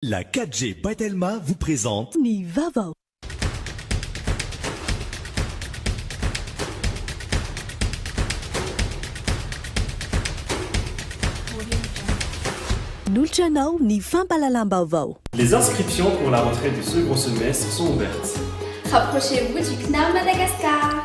La 4G Batelma vous présente Ni Vavao. Nulchanao ni Fampalalambaovao. Les inscriptions pour la rentrée du second semestre sont ouvertes. Rapprochez-vous du CNAM Madagascar.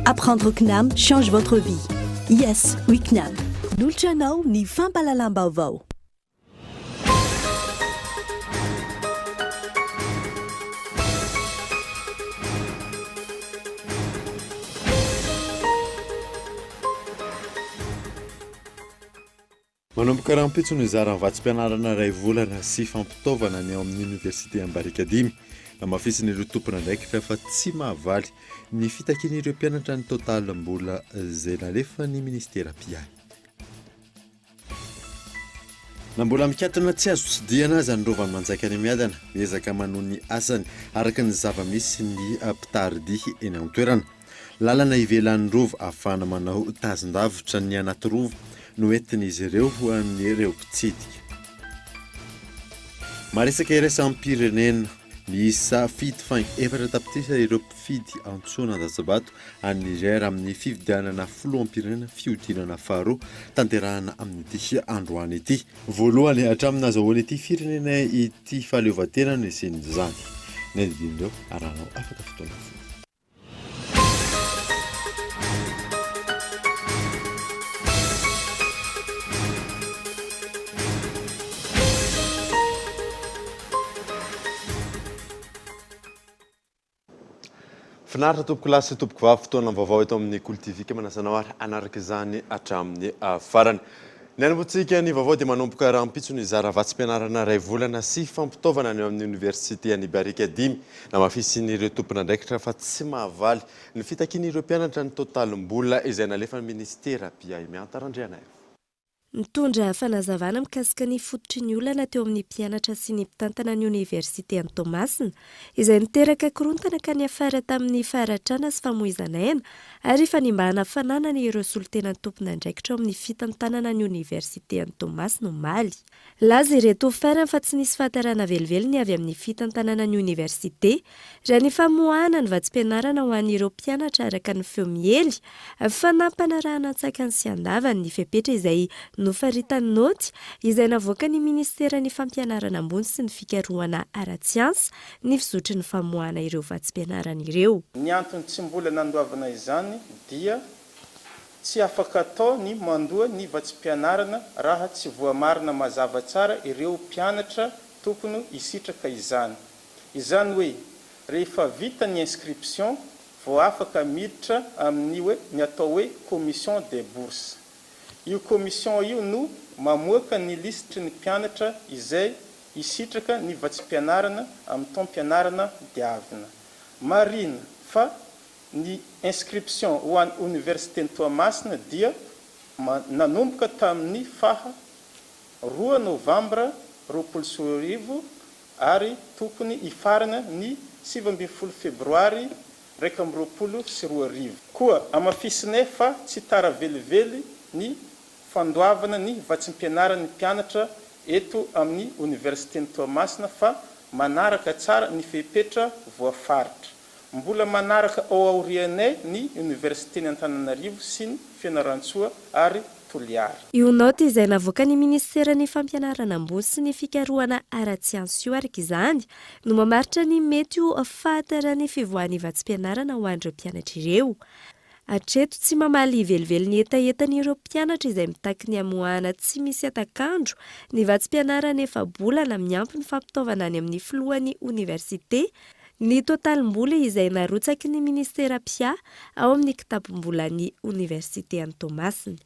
Apprendre au CNAM change votre vie. Yes, oui CNAM. Nulchanao ni Fampalalambaovao. Manomboka rahampitso no izara vatsym-pianarana ray volana sy fampitaovana ny ao amin'ny oniversité Ambarikadimy. Namafisin'ireo tompona ndraikitra fa tsy mahavaly ny fitakian'ireo mpianatra ny total mbola izay nalefa ny ministera piay. Na mbola mikatona tsy azo tsidiana azy ny rovan'ny manjaika any miadana, miezaka manohy ny asany araka ny zava-misy ny mpitaridi eny an-toerana. Lalana ivelan'ny rova ahafahana manao tazon-davitra ny anaty rova no entin'izy ireo ho an'ireo mpitsidika. Maresaka iraisam-pirenena miisa fito faingo efatra tapitisa ireo mpifidy antsoina Andrasabato any Niger amin'ny fifidianana filoham-pirenena fihodinana faharoa tanterahana amin'ity androany ity. Voalohany hatramin'ny azahoany ity firenena ity fahaleovantena no isen'izany. Ny andinindreo aranao afaka fotoana foana. Finaritra tompoko lasy sy tompoko vavy fotoana vaovao eto amin'ny Kultivika manasanao ary anaraka izany hatramin'ny farany. Ny anombotsika ny vaovao dia manomboka rahampitso ny zara vatsim-pianarana ray volana sy fampitaovana ny amin'ny oniversité any Barikadimy. Namafisin'ireo tompona ndraikitra fa tsy mahavaly ny fitakian'ireo mpianatra ny totalim-bola izay nalefa ny ministera piay miantarandriana. Nitondra fanazavana mikasika ny fototry ny olana teo amin'ny mpianatra sy ny mpitantana ny oniversité any Tomasina izay niteraka korontana ka ny afara tamin'ny faharatrana sy famoizana aina ary fanimbahana fananana ireo solotena ny tompona ndraikitra amin'ny fitantanana ny oniversité any Tomasina Maly. Laza ireto ferany fa tsy nisy fahatarana velively ny avy amin'ny fitantanana ny oniversité raha ny famoahana ny vatsim-pianarana ho an'ireo mpianatra araka ny feo miely fa nampanarahana antsakany sy andavany ny fepetra izay nofaritany noty izay navoaka ny ministera ny fampianarana ambony sy ny fikarohana ara-tsiansa ny fizotry ny famoahana ireo vatsim-pianarana ireo. Ny antony tsy mbola nandoavana izany dia tsy afaka atao ny mandoa ny vatsim-pianarana raha tsy voamarina mazava tsara ireo mpianatra tokony hisitraka izany. Izany hoe rehefa vita ny inscription vao afaka miditra amin'ny hoe ny atao hoe commission des bourses. Io commission io no mamoaka ny lisitry ny mpianatra izay hisitraka ny vatsim-pianarana amin'ny taom-pianarana diavina. Marina fa ny inscription ho an'ny Université ny Toamasina dia nanomboka tamin'ny faha 2 Novambra 2020 ary tokony hifarana ny 17 Febroary 2020. Koa amafisinay fa tsy tara velively ny fandoavana ny vatsim-pianarana ny mpianatra eto amin'ny Université ny Toamasina fa manaraka tsara ny fepetra voafaritra. Mbola manaraka ao aorianay ny Université ny Antananarivo sy ny Fianarantsoa ary Toliara. Io noty izay navoaka ny ministera ny fampianarana ambony sy ny fikarohana ara-tsiansa io araka izany no mamaritra ny mety ho fahatarany fivoahan'ny vatsim-pianarana ho an'ireo mpianatra ireo. Hatreto tsy mamaly velively ny etaentan'ireo mpianatra izay mitaky ny amoahana tsy misy atakandro ny vatsim-pianarana efa bolana miampy ny fampitaovana any amin'ny filohan'ny oniversité ny totalim-bola izay narotsaky ny ministera pia ao amin'ny kitapom-bolan'ny oniversité any Tomasina.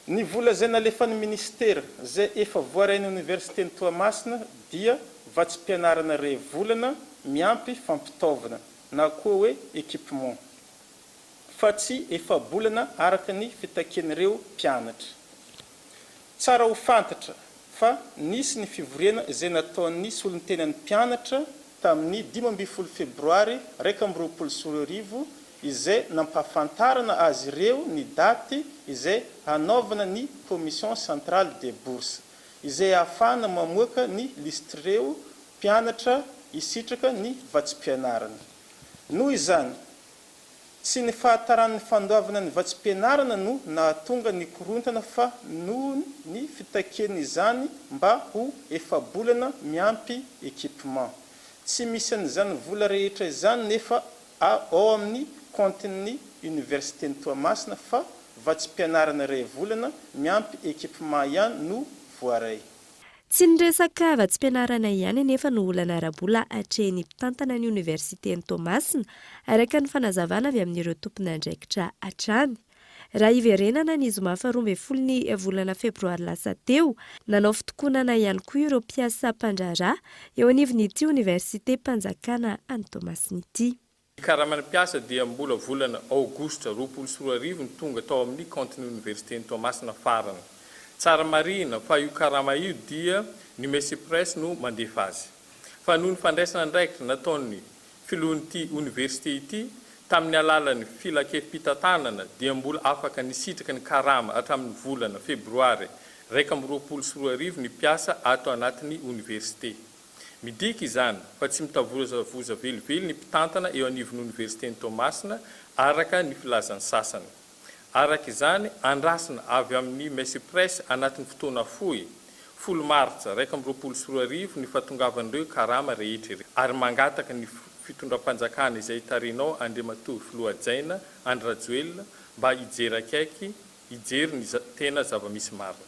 Ny vola izay nalefan'ny ministera izay efa voarain'ny Université ny Toamasina dia vatsim-pianarana ray volana miampy fampitaovana na koa hoe équipement. Fa tsy efa bolana araka ny fitakian'ireo mpianatra. Tsara ho fantatra fa nisy ny fivoriana izay nataon'ny solontenan'ny mpianatra tamin'ny 15 Febroary 2020 izay nampahafantarana azy ireo ny daty izay hanaovana ny commission centrale des bourses. izay ahafahana mamoaka ny listreo mpianatra hisitraka ny vatsim-pianarana. Noho izany, tsy ny fahataran'ny fandoavana ny vatsim-pianarana no nahatonga ny korontana fa noho ny fitakiana izany mba ho efa-bolana miampy équipement. Tsy misy an'izany vola rehetra izany nefa ao amin'ny kontin'ny Université Toamasina fa vatsim-pianarana iray volana miampy équipement ihany no voaray. Tsy niresaka vatsim-pianarana ihany nefa no olana arabola hatrehany mpitantana ny Oniversiten'ny Toamasina araka ny fanazavana avy amin'ireo tompon'andraikitra hatrany. Raha iverenana ny zoma faharoa ambin'ny folo ny volana febroary lasa teo, nanao fitokonana ihany koa ireo mpiasa mpandraharaha eo anivon'ity Oniversité mpanjakana any Toamasina ity. Karamana mpiasa dia mbola volana aogositra 24 ny tonga tao amin'ny kontin'ny Oniversiten'ny Toamasina farany. Tsara marina fa io karama io dia ny Messi Press no mandefa azy. Fa noho ny fandraisana andraikitra nataon'ny filohan'ity université ity tamin'ny alalan'ny filakefim-pitantanana dia mbola afaka nisitraka ny karama hatramin'ny volana febroary 2024 ny mpiasa ato anatin'ny université. Midika izany fa tsy mitavozavoza velively ny mpitantana eo anivon'ny Universiten'ny Toamasina araka ny filazan'ny sasany. Araka izany, andrasana avy amin'ny Messi Press anatin'ny fotoana fohy, 10 martsa 2024 ny fahatongavan'ireo karama rehetra ary mangataka ny fitondram-panjakana izay tarinao Andriamatoa Filohajaina Andry Rajoelina mba hijery akaiky, hijery ny tena zava-misy marina.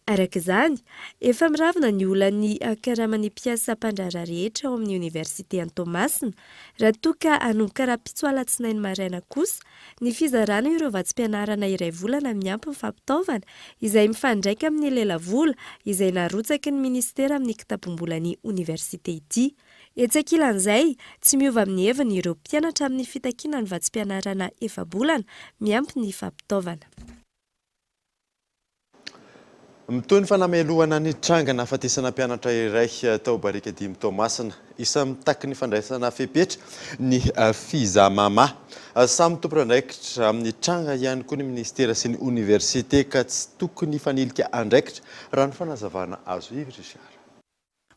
Araka izany, efa miravina ny olan'ny karaman'ny mpiasa mpandraharaha rehetra ao amin'ny Oniversité any Toamasina raha toa ka hanomboka raha-pitsoala tsinainy maraina kosa ny fizarana ireo vatsim-pianarana iray volana miampy ny fampitaovana izay mifandraika amin'ny lelavola izay narotsaka ny ministera amin'ny kitapo-mbolan'ny Oniversité ity. Etsakilan'izay, tsy miova amin'ny heviny ireo mpianatra amin'ny fitakiana ny vatsim-pianarana efa-bolana miampy ny fampitaovana. Mitony fanamelohana ny trangana afatesana mpianatra iray tao Barika Dimy Toamasina isa mitaky ny fandraisana fepetra ny fizamama. Samy tompon'andraikitra amin'ny tranga ihany koa ny ministera sy ny université ka tsy tokony fanilika andraikitra raha ny fanazavana azo ivy Richard.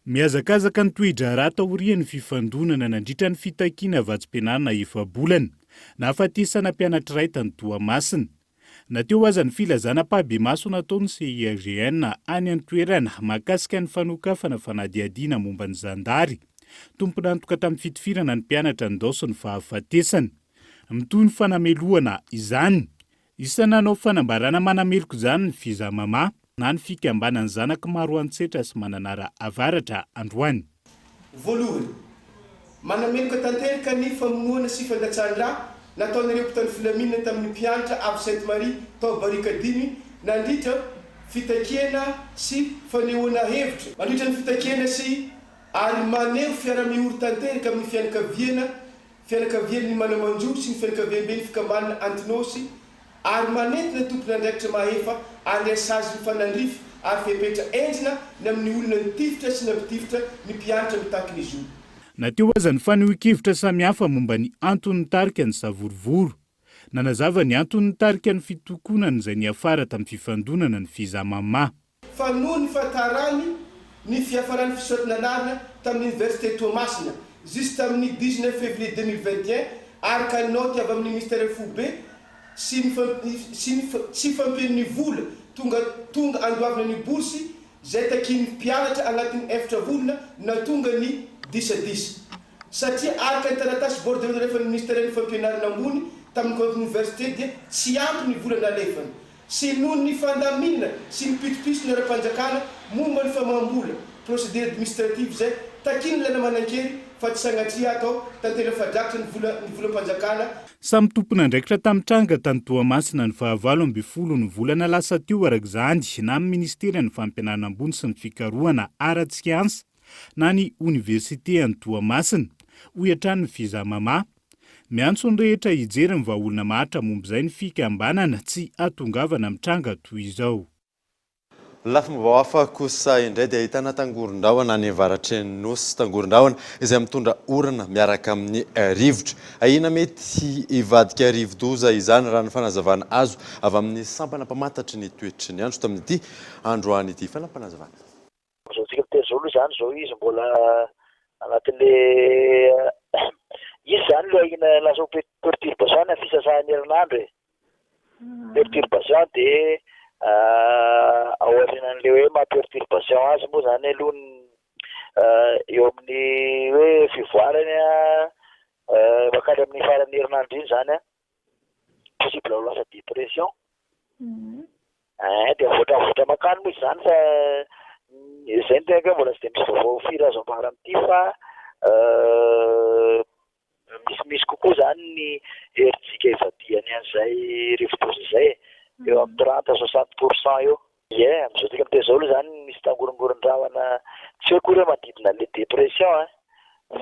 Miazakazaka ny toidra raha taorian'ny fifandonana nandritra ny fitakiana vatsim-pianarana efa-bolana na afatesana mpianatra iray tany Toamasina. Nateo aza ny filazana pahabeamaso nataony CIRGN any an-toerana mahakasika ny fanokafana fanadihadiana momba ny zandary. Tompona antoka tamin'ny fitifirana ny mpianatra ny fahafatesana. Mitony fanamelohana izany. Isana nanao fanambarana manameloko izany ny fizamama na ny fikambanany zanaka maro antsetra sy mananara avaratra androany. Voalohany, manameloko tanteraka ny famonoana sy fandatsahana nataon'ireo mpitandro filaminana tamin'ny mpianatra avy Sainte-Marie tao Barika Dimy nandritra fitakiana sy fanehoana hevitra. Mandritra ny fitakiana sy ary maneho fiara-mihory tanteraka amin'ny fianakavian'ny Manamanjo sy ny fianakavian'ny fikambanana Antinosy ary manentina tompon'andraikitra mahefa andrasazy ny fanandrify ary fepetra enjina ny amin'ny olona nitifitra sy nampitifitra ny mpianatra mitaky izy io. Nateo aza ny fanehoan-kevitra samihafa momba ny antony tarika ny savorovoro. Nanazava ny antony tarika ny fitokonana izay niafara tamin'ny fifandonana ny fizamama. Fa noho ny fahatarany ny fiafarany fisorana anarana tamin'ny Université Toamasina juste tamin'ny 19 février 2021 araka noty avy amin'ny ministère FOB sy fampian'ny vola tonga andoavana ny bourse zay takin'ny mpianatra agnatin'ny efatra volana na tonga ny 10 satria araka ny taratasy bordeaux rehefa ny ministère ny fampianarana ambony tamin'ny université dia tsy ampy ny volana alefany sy noho ny fandaminana sy ny pitopiso ny ara-panjakana momba ny famambola procédure administrative zay takiny lana manan-kery fa tsy sagnatria atao tantena fadrakitra ny volam-panjakana. Samy tompon'andraikitra tamin'ny tranga tany Toamasina ny 29 ny volana lasa teo araka izany na amin'ny ministera ny fampianarana ambony sy ny fikarohana ara-tsiansa na ny Université any Toamasina hoy hatrany ny fizamama. Miantso ny rehetra hijery ny vahaolona mahatra momba izay ny fikambanana tsy atongavana amin'ny tranga toy izao. Lafim-baovao hafa kosa indray dia ahitana tangoron-drahona any avaratrenosy tangoron-drahona izay mitondra orana miaraka amin'ny rivotra. Ahina mety hivadika rivo-doza izany raha ny fanazavana azo avy amin'ny sampana mpamantatry ny toetry ny andro tamin'ity androany ity. Fanampanazavana. Zaotsika mitezolo izany zao izy mbola anatin'le izy zany lo ahina lasa perturbation na fisasahan'ny herinandro e. Perturbation dia aorianan'le hoe maha-perturbation azy moa zany aloha eo amin'ny hoe fivoarany makany amin'ny faran'ny herinandro iny zany possible ho lasa dépression. Dia voatravoatra makany moa izany fa izay ny tegna mbola tsy dia misy vaovao firy azo ambara amin'ity fa misy kokoa zany ny herintsika ivadiany an'izay rivo-doza izay eo amin'ny 30-60% eo. Amin'izao tika mitezao aloha zany misy tangorongoron-drahona tsy hoe kory manodidina le dépression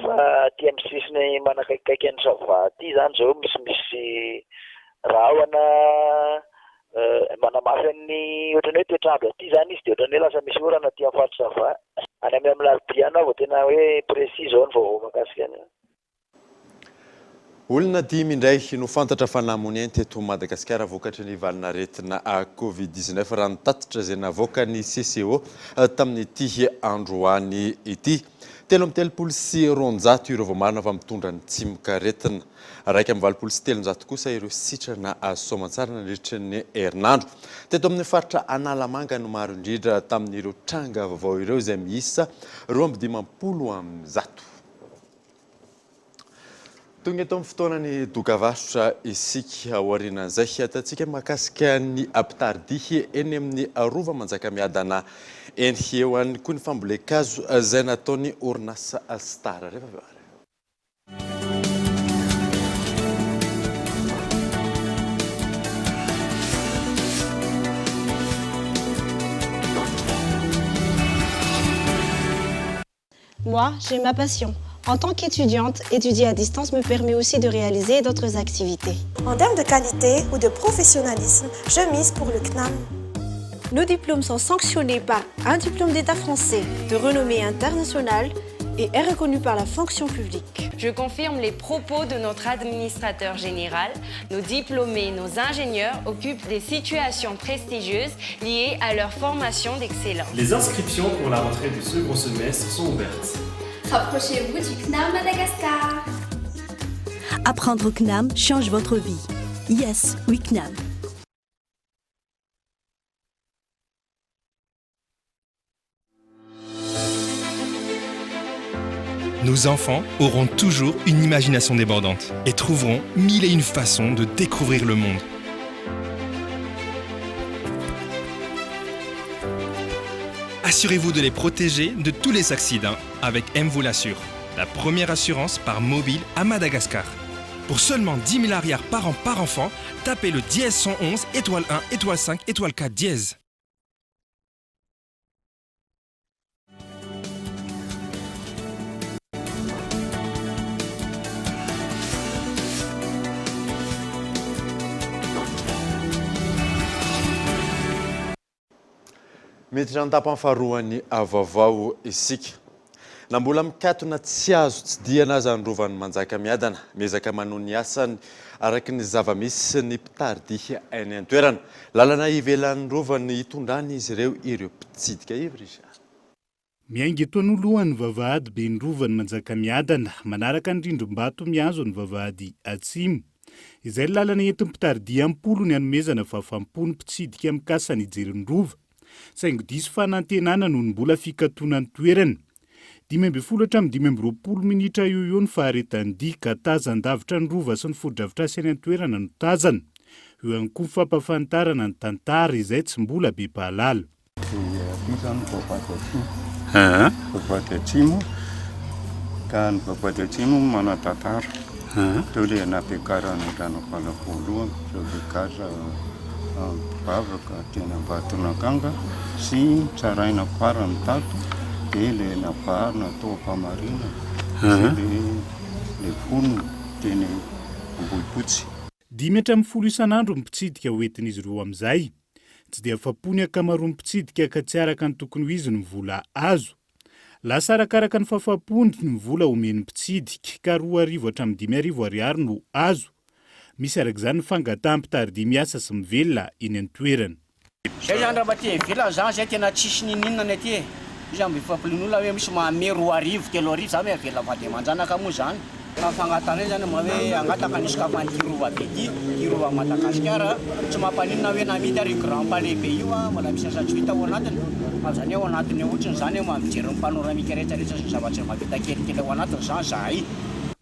fa ty amin'ny sisiny manakaikikaiky any Sava-ty zany zao misy rahona manamafy amin'ny ohatrany hoe toetrandro aty zany izy dia ohatrany hoe lasa misy orana aty amin'ny faritry Sava. Any amin'ny alarobia vao tena hoe précis zao ny vaovao mahakasika any. Olona 10 indray no fantatra fa namony teto Madagasikara vokatry ny valinaretina Covid-19 raha nitatitra izay navoaka ny CCO tamin'ity androany ity. 330 ireo vao marina fa mitondra ny tsimoka-retina. 127 kosa ireo sitrana soamantsara nandritra ny herinandro. Teto amin'ny faritra Analamanga no maro indrindra tamin'ireo tranga vaovao ireo izay miisa 250. Tonga eto amin'ny fotoanany dokavarotra isika aorianan'izay atatsika mahakasika ny ampitardihy eny amin'ny rova Manjakamiadana eny eo ihany koa ny fambolekazo izay nataony orinasa Star. Rehefa avy eo. Moi, j'ai ma passion. En tant qu'étudiante, étudier à distance me permet aussi de réaliser d'autres activités. En termes de qualité ou de professionnalisme, je mise pour le CNAM. Nos diplômes sont sanctionnés par un diplôme d'État français de renommée internationale et est reconnu par la fonction publique. Je confirme les propos de notre administrateur général. Nos diplômés, nos ingénieurs occupent des situations prestigieuses liées à leur formation d'excellence. Les inscriptions pour la rentrée du second semestre sont ouvertes. Rapprochez-vous du CNAM Madagascar. Apprendre au CNAM change votre vie. Yes, oui CNAM. Nos enfants auront toujours une imagination débordante et trouveront 1001 façons de découvrir le monde. Assurez-vous de les protéger de tous les accidents avec M vous l'assure, la première assurance par mobile à Madagascar. Pour seulement 10 000 arrières par an par enfant, tapez le dièse 111, étoile 1, étoile 5, étoile 4 dièse. Miditra ny faharoany vaovao isika. Na mbola mikatona tsy azo tsidiana aza ny rovan'ny Manjakamiadana, miezaka manao ny asany araky ny zava-misy ny mpitardihy eny an-toerana. Lalana ivelan'ny rovany hitondrany izy ireo mpitsidika ivry. Miainga eto anolohan'ny vavahady be ny rovan'ny Manjakamiadana, manaraka ny rindrim-bato miazo ny vavahady atsimo. Izay lalana entin'ny mpitardihy ampolo ny hanomezana fa fampony mpitsidika mikasany ijeriny rova. Saingo diso fanantenana noho ny mbola fikatona ny toerana. 15-20 minitra eo ny faharetan-dia ka tazan-davitra ny rova sy ny fodravitra sy ny toerana no tazana. Eo ihany koa fampafantarana ny tantara izay tsy mbola be pahalala. Vavahady atsimo ka ny vavahady atsimo manatantara. Teo le napiakarany ranavana voalohany, zavekasa bavaka tena Ambatonakanga sy tsaraina farany tato dia le navarina tao Pamarina le fono teny Ambohipotsy. 10 isan'andro ny mpitsidika hoentin'izy ireo amin'izay. tsy dia fapony akamaroany mpitsidika ka tsy araka ny tokony ho izy ny vola azo. Lasa arakaraka ny fafapony ny vola omeny mpitsidika ka 2,000 hatramin'ny 5,000 ariary no azo. Misy arak'izany ny fangataham-pitaridia miasa sy mivelona eny an-toerana. Zay zany raha ty velona zany zay tena tsisy nininana ny aty. Izy amin'ny fampilin'olona hoe misy mahame 2,000 3,000 zany hoe velona vady aman-janaka moa zany. Fangatana zany ma hoe angataka nisy kafany Kirova Bedy, Kirova Madagasikara, tsy mampaninona hoe namidy ary grand palais be io mbola misy asatsy vita ao anatiny. Zany ao anatiny ohatriny zany hoe mijery ny panoramika rehetrarehetra sy ny zavatra mahavita kelikely ao anatiny zany zahay.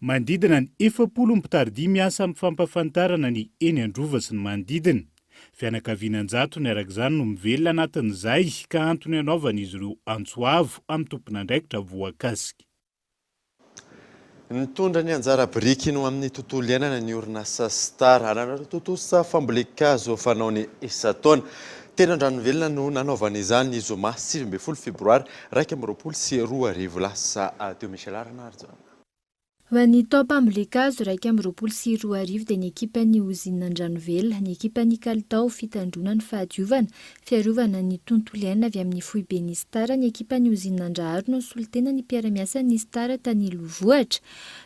Mandidina ny 700 mpitaridia miasa amin'ny fampafantarana ny eny Androva sy ny manodidina. Fianakavian-jato ny arak'izany no mivelona anatin'izay ka antony anaovana izy ireo antsoavo amin'ny tompon'andraikitra voakasika. Nitondra ny anjara biriky no amin'ny tontolo iainana ny orinasa Star ananatontosa fambolekazo fanao ny isa-taona. Tena Andranovelona no nanaovana izany ny zoma 7 febroary 2022 lasa teo Michelarana Arjona. Ho an'ny taopam-bolekazo 2022 dia ny ekipan'ny ozinina Andranovelona, ny ekipan'ny kalitao fitandrona ny fahadiovana, fiarovana ny tontolo iainana avy amin'ny foibe ny Star, ny ekipan'ny ozinina Andraharo no solitena ny mpiara-miasa ny Star tany Lovohatra.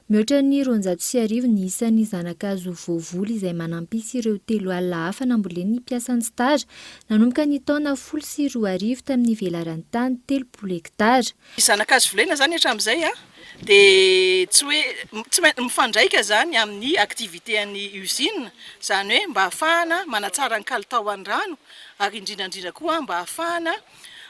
Mihoatra ny 290 ny isan'ny zanakazo voavoly izay manampisy ireo 3 alina hafa nambolen'ny mpiasan'ny Star, nanomboka ny taona 2020 tamin'ny velaran'ny tany 30 hektara. Zanakazo volena zany hatramin'izay dia tsy hoe mifandraika zany amin'ny aktivité an'ny usine, zany hoe mba ahafahana manatsara ny kalitao an-drano ary indrindrandrindra koa mba ahafahana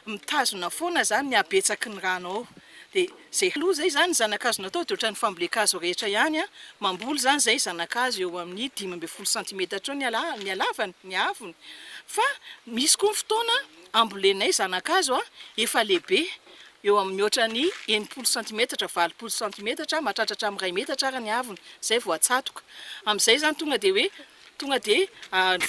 mitazona foana zany ny abetsaky ny rano ao. Dia zay aloha zay zany zanakazo natao dia ohatran'ny fambolekazo rehetra ihany mamboly zany zay zanakazo eo amin'ny 15 cm eo ny halavany, ny avony. Fa misy koa ny fotoana ambolenay zanakazo efa lehibe eo amin'ny ohatran'ny 90 cm 20 cm mahatratra amin'ny 1 metatra ary ny avony, zay vao atsatoka. Amin'izay zany tonga dia hoe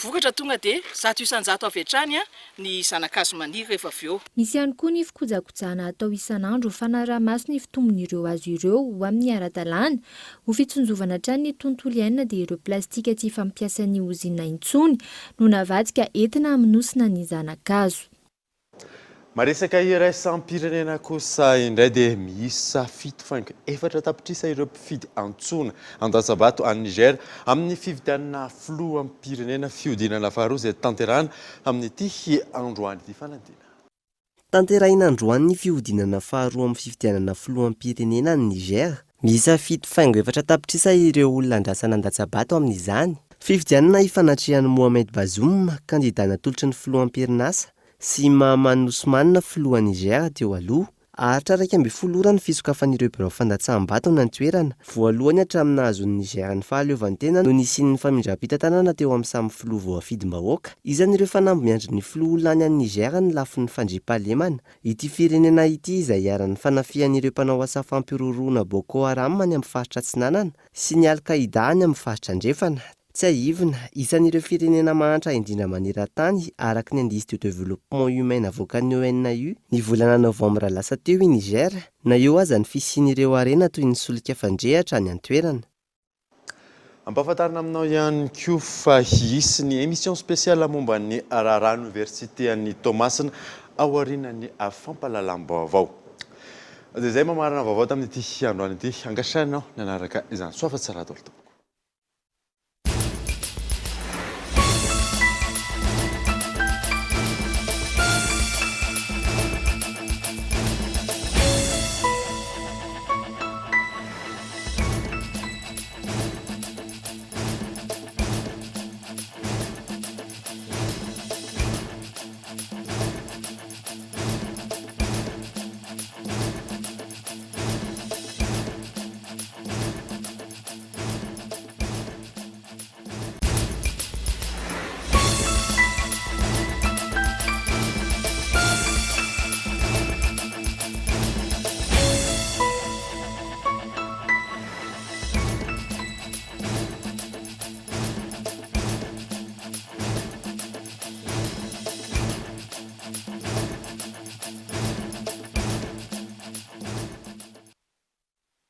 vokatra tonga dia 100 avy hatrany ny zanakazo maniry rehefa avy eo. Misy ihany koa ny fikojakojana atao isan'andro fanaraha-maso ny fitombon'ireo azo ireo ho amin'ny ara-dalàna, ho fitsonjovana hatrany ny tontolo iainana dia ireo plastika tsy fampiasan'ny ozinina intsony no navadika entina aminosina ny zanakazo. Maresaka iraisam-pirenena kosa indray dia miisa 7 tapitrisa ireo mpifidy antsona an-Datsabato any Niger amin'ny fividianana filoham-pirenena fihodinana faharoa izay tanterahana amin'ity androany ity fanadina. Tanterahina androany ny fihodinana faharoa amin'ny fividianana filoham-pirenena any Niger. Miisa 7 tapitrisa ireo olona andrasana an-Datsabato amin'izany. Fividianana ifanatrihan'i Mohamed Bazoum, kandidana tolotry ny filoham-pirenasa, sy Mahaman Ousmane filohan'ny Niger teo aloha. Ahatra 12 ora ny fisokafan'ireo birao fandatsaham-bato ny toerana. Voalohany hatramin'ny nahazon'ny Niger ny fahaleovantena no nisian'ny famindram-pitantanana teo amin'ny samy filoha voafidym-bahoaka. Isan'ireo fanamby miandry ny filoha lany an'ny Niger ny lafin'ny fandriampahalemana. Ity firenena ity izay iaran'ny fanafihan'ireo mpanao asa fampiroroana Boko Haram any amin'ny faritra Atsinanana sy ny Al-Qaïda any amin'ny faritra Andrefana. Tsy aivina, isan'ireo firenena mahantra indrindra maneran-tany araka ny indice de développement humain avoakan'ny ONU ny volana novambra lasa teo i Niger, na eo aza ny fisian'ireo arena toy ny solika fandrehatra any an-toerana. Ampahafantarina aminao ihany koa fa hisy ny émission spéciale momba ny Raharaha Université an'ny Tomasina ao aorianan'ny fampahalalam-baovao. Dia izay mamarana vaovao tamin'ity androany ity, angasainao nanaraka izany soafa tsara tolto.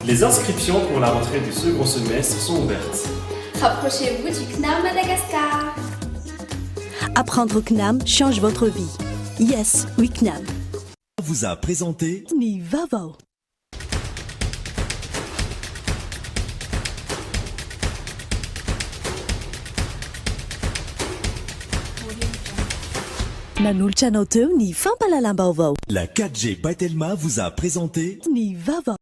Les inscriptions pour la rentrée du second semestre sont ouvertes. Rapprochez-vous du CNAM Madagascar. Apprendre CNAM change votre vie. Yes, oui CNAM. Vous a présenté Ni Vavo. Nanolotra anao teo ny fampalalam-baovao. La 4G Batelma vous a présenté Ni Vavo.